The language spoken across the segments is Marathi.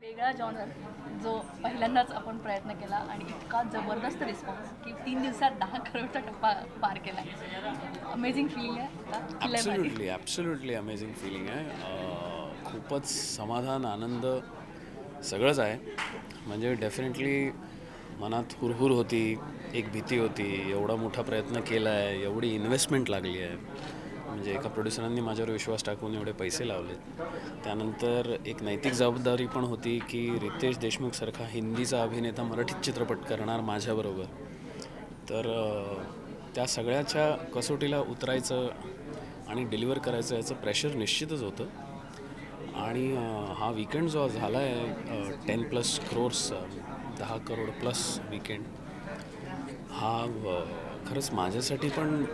वेगळा जॉनर जो पहिल्यांदाच आपण प्रयत्न केला आणि इतका जबरदस्त रिस्पॉन्स की 3 दिवसात 10 करोडचा टप्पा पार केला. अमेझिंग फिलिंग आहे. आता केलंय भारी. ॲब्सोल्युटली अमेझिंग फिलिंग आहे. खूपच समाधान, आनंद सगळंच आहे. म्हणजे डेफिनेटली मनात हुरहुर होती, एक भीती होती. एवढा मोठा प्रयत्न केला आहे, एवढी इन्व्हेस्टमेंट लागली आहे. म्हणजे एका प्रोड्युसरांनी माझ्यावर विश्वास टाकून एवढे पैसे लावलेत. त्यानंतर एक नैतिक जबाबदारी पण होती की रितेश देशमुखसारखा हिंदीचा अभिनेता मराठीत चित्रपट करणार माझ्याबरोबर. तर त्या सगळ्याच्या कसोटीला उतरायचं आणि डिलिव्हर करायचं याचं प्रेशर निश्चितच होतं. आणि हा वीकेंड जो झाला आहे 10+ crores 10 करोड प्लस वीकेंड हा खरंच माझ्यासाठी पण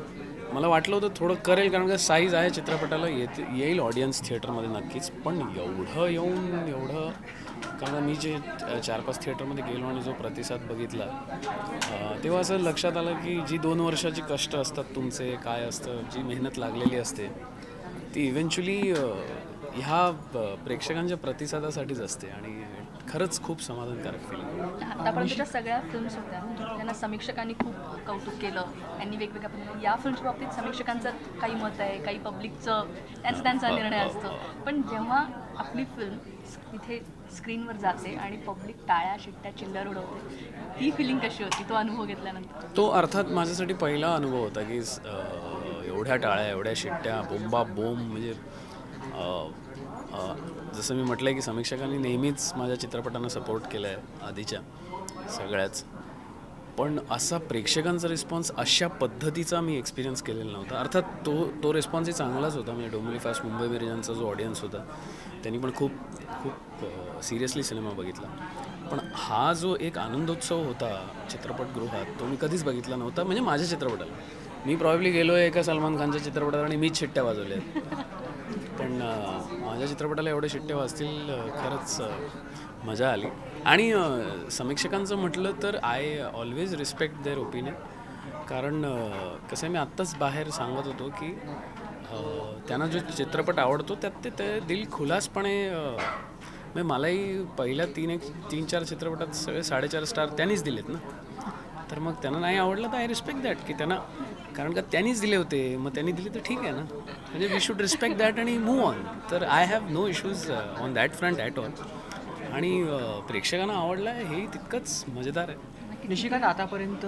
मला वाटलं होतं थोडं करेल, कारण का साईज आहे चित्रपटाला, येईल ऑडियन्स थिएटरमध्ये नक्कीच. पण एवढं येऊन एवढं, कारण मी जे 4-5 थिएटरमध्ये गेलो आणि जो प्रतिसाद बघितला तेव्हा असं लक्षात आलं की जी 2 वर्षाची कष्ट असतात तुमचे, काय असतं, जी मेहनत लागलेली असते ती इव्हेंच्युअली ह्या प्रेक्षकांच्या प्रतिसादासाठीच असते. आणि खरंच खूप समाधानकारक फिलिंग. आतापर्यंतच्या सगळ्या फिल्म्स होत्या त्यांना समीक्षकांनी खूप कौतुक केलं. त्यांनी वेगवेगळ्या पद्धतीने या फिल्मच्या बाबतीत समीक्षकांचं काही मत आहे, काही पब्लिकचं त्यांचा निर्णय असतो. पण जेव्हा आपली फिल्म तिथे स्क्रीनवर जाते आणि पब्लिक टाळ्या शिट्ट्या चिल्लर उडवते, ती फिलिंग कशी होती तो अनुभव घेतल्यानंतर? तो अर्थात माझ्यासाठी पहिला अनुभव होता की एवढ्या टाळ्या, एवढ्या शिट्ट्या, बोंबा बोंब. म्हणजे जसं मी म्हटलं आहे की समीक्षकांनी नेहमीच माझ्या चित्रपटांना सपोर्ट केला आहे आधीच्या सगळ्याच. पण असा प्रेक्षकांचा रिस्पॉन्स अशा पद्धतीचा मी एक्सपिरियन्स केलेला नव्हता. अर्थात तो रिस्पॉन्सही चांगलाच होता. म्हणजे डोंबिवली फास्ट मुंबई मेरे जानचा जो ऑडियन्स होता त्यांनी पण खूप खूप सिरियसली सिनेमा बघितला. पण हा जो एक आनंदोत्सव होता चित्रपटगृहात तो मी कधीच बघितला नव्हता. म्हणजे माझ्या चित्रपटाला मी प्रॉब्ली गेलो आहे एका सलमान खानच्या चित्रपटात आणि मीच शिट्ट्या वाजवल्या आहेत. पण माझ्या चित्रपटाला एवढे शिट्टे वाजतील खरंच मजा आली. आणि समीक्षकांचं म्हटलं तर I always respect their opinion. कारण कसं आहे, मी आत्ताच बाहेर सांगत होतो की त्यांना जो चित्रपट आवडतो त्यात ते दिलखुलासपणे म्हणजे मलाही पहिल्या 3-4 चित्रपटात सगळे 4.5 स्टार त्यांनीच दिलेत ना. तर मग त्यांना नाही आवडलं तर आय रिस्पेक्ट दॅट की त्यांना, कारण का त्यांनीच दिले होते, मग त्यांनी दिले तर ठीक आहे ना. म्हणजे वी शुड रिस्पेक्ट दॅट आणि मूव ऑन. तर I have no issues on that front at all. आणि प्रेक्षकांना आवडलं आहे हेही तितकंच मजेदार आहे. निशिकांत आतापर्यंत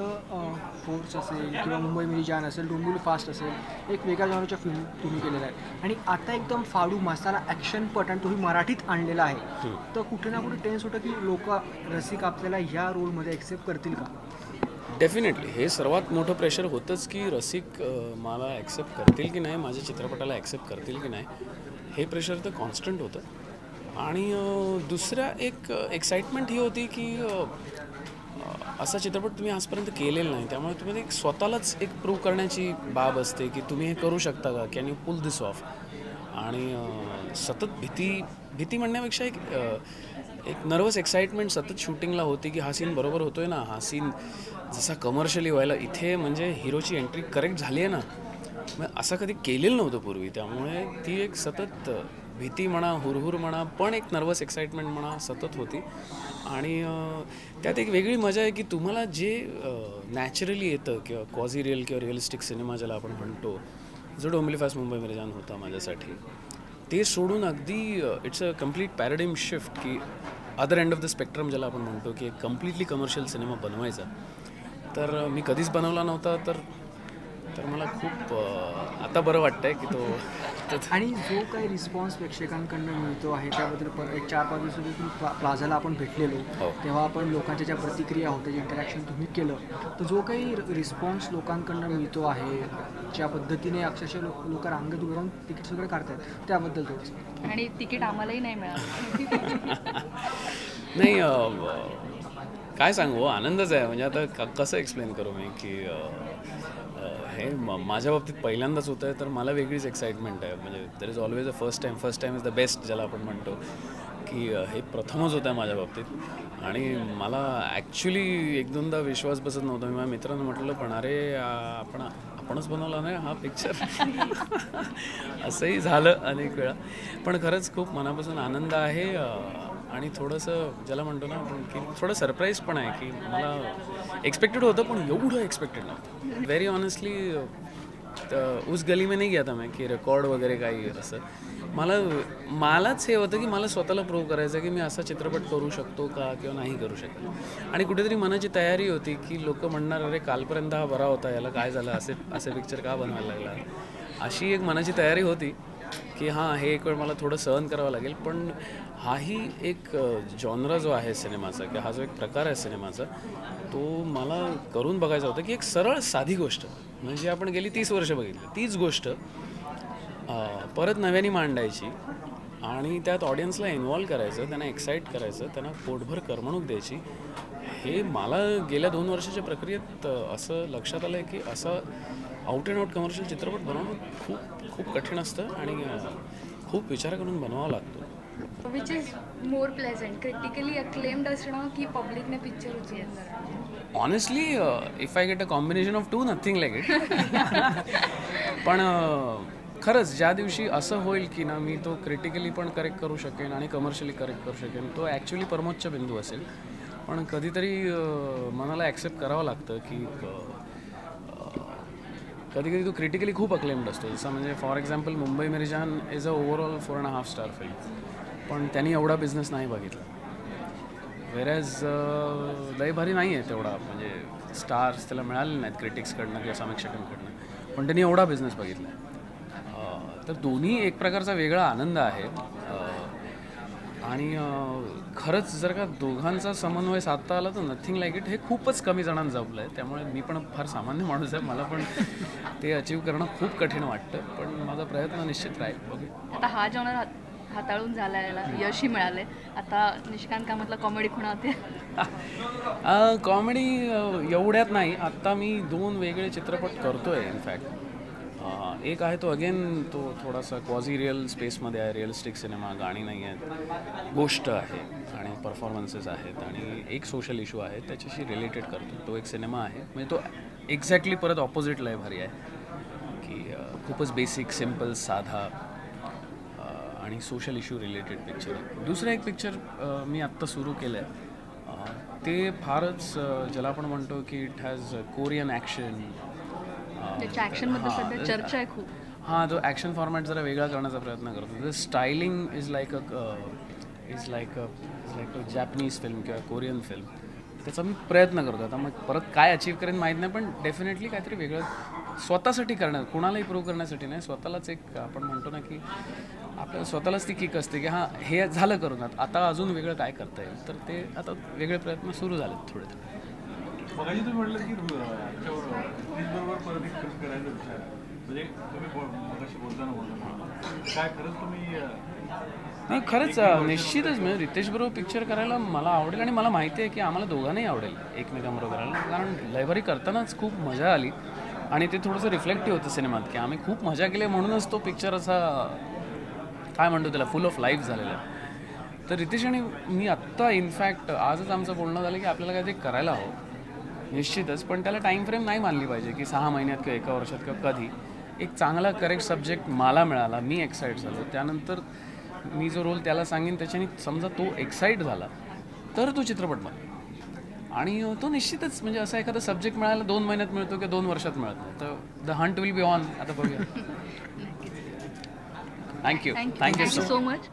फोर्स असेल किंवा मुंबई मेरी जान असेल, डोंबिवली फास्ट असेल, एक वेगळ्या जॉनरच्या फिल्म तुम्ही केलेल्या आहे. आणि आता एकदम फाडू मसाला ॲक्शनपट आणि तुम्ही मराठीत आणलेला आहे. तर कुठे ना कुठे टेन्स होतं की लोक रसिक आपल्याला ह्या रोलमध्ये ॲक्सेप्ट करतील का? डेफिनेटली हे सर्वात मोठं प्रेशर होतंच की रसिक मला ॲक्सेप्ट करतील की नाही, माझ्या चित्रपटाला ॲक्सेप्ट करतील की नाही, हे प्रेशर तर कॉन्स्टंट होतं. आणि दुसऱ्या एक एक्साइटमेंट ही होती की असा चित्रपट तुम्ही आजपर्यंत केलेला नाही, त्यामुळे तुम्ही एक स्वतःलाच एक प्रूव्ह करण्याची बाब असते की तुम्ही हे करू शकता का, can you pull this off. आणि सतत भीती म्हणण्यापेक्षा एक नर्वस एक्साइटमेंट सतत शूटिंगला होती की हा सीन बरोबर होतो आहे ना, हा सीन जसा कमर्शियली व्हायला इथे म्हणजे हिरोची एंट्री करेक्ट झाली आहे ना, मग असं कधी केलेलं नव्हतं पूर्वी. त्यामुळे ती एक सतत भीती म्हणा, हुरहुर म्हणा, पण एक नर्वस एक्साइटमेंट म्हणा सतत होती. आणि त्यात एक वेगळी मजा आहे की तुम्हाला जे नॅचरली येतं किंवा क्वाझी रिअल किंवा रिअलिस्टिक सिनेमा ज्याला आपण म्हणतो, जो डोंबिवली फास्ट मुंबई मेरे जान होता माझ्यासाठी, ते सोडून अगदी it's a complete paradigm shift की other end of the spectrum ज्याला आपण म्हणतो की एक कम्प्लिटली कमर्शियल सिनेमा बनवायचा. तर मी कधीच बनवला नव्हता. तर मला खूप आता बरं वाटतं आहे की तो. आणि जो काही रिस्पॉन्स प्रेक्षकांकडून मिळतो आहे त्याबद्दल एक 4-5 दिवसापूर्वी तुम्ही प्लाझाला आपण भेटलेलो, तेव्हा आपण लोकांच्या ज्या प्रतिक्रिया होत्या, जे इंटरॅक्शन तुम्ही केलं, तर जो काही रिस्पॉन्स लोकांकडून मिळतो आहे, ज्या पद्धतीने अक्षरशः लोक रांगेत उभे राहून तिकीट्स वगैरे काढतात, त्याबद्दल थोडंसं. आणि तिकीट आम्हालाही नाही मिळालं. नाही, काय सांगू, आनंदच आहे. म्हणजे आता कसं एक्सप्लेन करू मी की हे माझ्या बाबतीत पहिल्यांदाच होतं आहे, तर मला वेगळीच एक्साइटमेंट आहे. म्हणजे there is always a first time is the best ज्याला आपण म्हणतो, की हे प्रथमच होतं आहे माझ्या बाबतीत. आणि मला ॲक्च्युली 1-2दा विश्वास बसत नव्हता. मी माझ्या मित्रांना म्हटलं, पण अरे आपण आपणच बनवला नाही हा पिक्चर असंही झालं अनेक वेळा. पण खरंच खूप मनापासून आनंद आहे आणि थोडंसं ज्याला म्हणतो ना आपण की थोडं सरप्राईज पण आहे की मला एक्सपेक्टेड होतं पण एवढं एक्सपेक्टेड नव्हतं. व्हेरी ऑनेस्टली उस गली में नाही गया था मैं की रेकॉर्ड वगैरे काही असं. मलाच हे होतं की मला स्वतःला प्रूव्ह करायचं की मी असा चित्रपट करू शकतो का किंवा नाही करू शकत. आणि कुठेतरी मनाची तयारी होती की लोक म्हणणार अरे कालपर्यंत हा बरा होता, याला काय झालं, असे पिक्चर का बनवायला लागला. अशी एक मनाची तयारी होती की हां हे एक वेळ मला थोडं सहन करावं लागेल. पण हाही एक जॉनरा जो आहे सिनेमाचा किंवा हा जो एक प्रकार आहे सिनेमाचा तो मला करून बघायचा होता की एक सरळ साधी गोष्ट म्हणजे आपण गेली 30 वर्ष बघितली तीच गोष्ट परत नव्याने मांडायची आणि त्यात ऑडियन्सला इन्व्हॉल्व करायचं, त्यांना एक्साईट करायचं, त्यांना पोटभर करमणूक द्यायची. हे मला गेल्या 2 वर्षाच्या प्रक्रियेत असं लक्षात आलं आहे की असं आउट अँड आउट कमर्शियल चित्रपट बनवणं खूप खूप कठीण असतं आणि खूप विचार करून बनवावा लागतो. Which is more pleasant, critically acclaimed असणं की पब्लिकने पिक्चर उचलणं? Honestly if I get a combination of 2 nothing like it. पण खरंच ज्या दिवशी असं होईल की ना मी तो क्रिटिकली पण करेक्ट करू शकेन आणि कमर्शियली करेक्ट करू शकेन तो ॲक्च्युली परमोच्च बिंदू असेल. पण कधीतरी मनाला ॲक्सेप्ट करावं लागतं की कधी तो क्रिटिकली खूप अक्लेम्ड असतो. जसं म्हणजे for example Mumbai Meri Jaan is a overall 4.5 star film पण त्यांनी एवढा बिझनेस नाही बघितला. व्हेरॅज लय भारी नाही आहे तेवढा म्हणजे स्टार्स त्याला मिळाले नाहीत क्रिटिक्सकडनं किंवा समीक्षकांकडनं पण त्यांनी एवढा बिझनेस बघितला. तर दोन्ही एक प्रकारचा वेगळा आनंद आहे आणि खरंच जर का दोघांचा समन्वय साधता आला तर नथिंग लाईक इट हे खूपच कमी जणांना जमलं आहे. त्यामुळे मी पण फार सामान्य माणूस आहे, मला पण ते अचीव करणं खूप कठीण वाटतं पण माझा प्रयत्न निश्चित राहील. बघू. आता हा जॉनर हाताळून झाला, याला यशही मिळाले. आता निशिकांत कामतला कॉमेडी खुणा होते. कॉमेडी एवढ्यात नाही. आत्ता मी 2 वेगळे चित्रपट करतो आहे इनफॅक्ट. एक आहे तो अगेन तो थोडासा क्वाझी रिअल स्पेसमध्ये आहे, रिअलिस्टिक सिनेमा, गाणी नाही आहेत, गोष्ट आहे आणि परफॉर्मन्सेस आहेत आणि एक सोशल इश्यू आहे त्याच्याशी रिलेटेड करतो. तो एक सिनेमा आहे म्हणजे तो एक्झॅक्टली परत ऑपोजिटला आहे भारी आहे की खूपच बेसिक सिम्पल साधा आणि सोशल इश्यू रिलेटेड पिक्चर. दुसरं एक पिक्चर मी आत्ता सुरू केलं आहे ते फारच ज्याला आपण म्हणतो की इट हॅज कोरियन ॲक्शन. त्याच्या ॲक्शनबद्दल सध्या चर्चा आहे खूप. हां तो ॲक्शन फॉर्मॅट जरा वेगळा करण्याचा प्रयत्न करतो. The styling is like a Japanese film किंवा कोरियन फिल्म. त्याचा मी प्रयत्न करतो. आता मग परत काय अचीव करेन माहीत नाही पण डेफिनेटली काहीतरी वेगळं स्वतःसाठी करणार, कोणालाही प्रूव्ह करण्यासाठी नाही, स्वतःलाच एक आपण म्हणतो ना की आपल्याला स्वतःलाच ती किक असते की हां हे झालं करून आता अजून वेगळं काय करता येईल. तर ते आता वेगळे प्रयत्न सुरू झालेत थोडे थोडे. मगाशी तुम्ही म्हटलं की बरोबर परत एक फिल्म करायचा विचार म्हणजे तुम्ही मगाशी बोलताना बोलला काय खरंच तुम्ही नाही खरंच निश्चितच म्हणजे रितेशबरोबर पिक्चर करायला मला आवडेल आणि मला माहिती आहे की आम्हाला दोघांनाही आवडेल एकमेकांबरोबर करायला. कारण लयभारी करतानाच खूप मजा आली आणि ते थोडंसं रिफ्लेक्टिव्ह होतं सिनेमात की आम्ही खूप मजा केली म्हणूनच तो पिक्चर असा काय म्हणतो त्याला फुल ऑफ लाईफ झालेला आहे. तर रितेश आणि मी आत्ता इनफॅक्ट आजच आमचं बोलणं झालं की आपल्याला काहीतरी करायला हवं निश्चितच पण त्याला टाईम फ्रेम नाही मानली पाहिजे की 6 महिन्यात किंवा 1 वर्षात किंवा कधी. एक चांगला करेक्ट सब्जेक्ट मला मिळाला, मी एक्साईट झालो, त्यानंतर मी जो रोल त्याला सांगेन त्याच्याने समजा तो एक्साईट झाला तर तो चित्रपट बनतो आणि तो निश्चितच म्हणजे असा एखादा सब्जेक्ट मिळायला 2 महिन्यात मिळतो किंवा 2 वर्षात मिळतो. तर the Hunt will be on. आता बघूया. Thank you thank you so much.